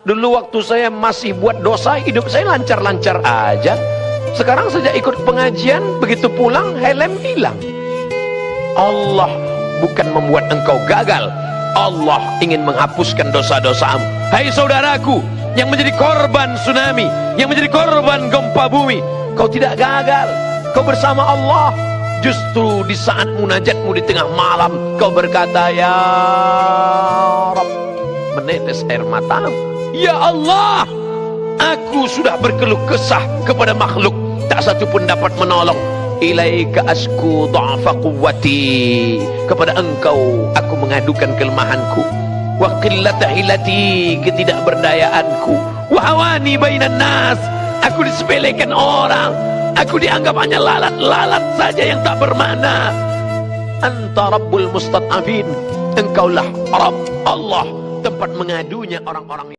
Dulu waktu saya masih buat dosa, hidup saya lancar-lancar aja. Sekarang sejak ikut pengajian, begitu pulang helm hilang. Allah bukan membuat engkau gagal, Allah ingin menghapuskan dosa-dosamu. Hai saudaraku yang menjadi korban tsunami, yang menjadi korban gempa bumi, kau tidak gagal, kau bersama Allah. Justru di saat munajatmu di tengah malam, kau berkata, ya Rabb, menetes air matamu, ya Allah, aku sudah berkeluh kesah kepada makhluk, tak satu pun dapat menolong. Ilaika asku dha'fa quwwati, kepada engkau aku mengadukan kelemahanku, wa qillata hilati, ketidakberdayaanku, wa hawani bainan nas, aku disepelekan orang, aku dianggap hanya lalat-lalat saja yang tak bermakna. Anta rabbul mustad'afin, engkaulah Rabb, Allah, tempat mengadunya orang-orang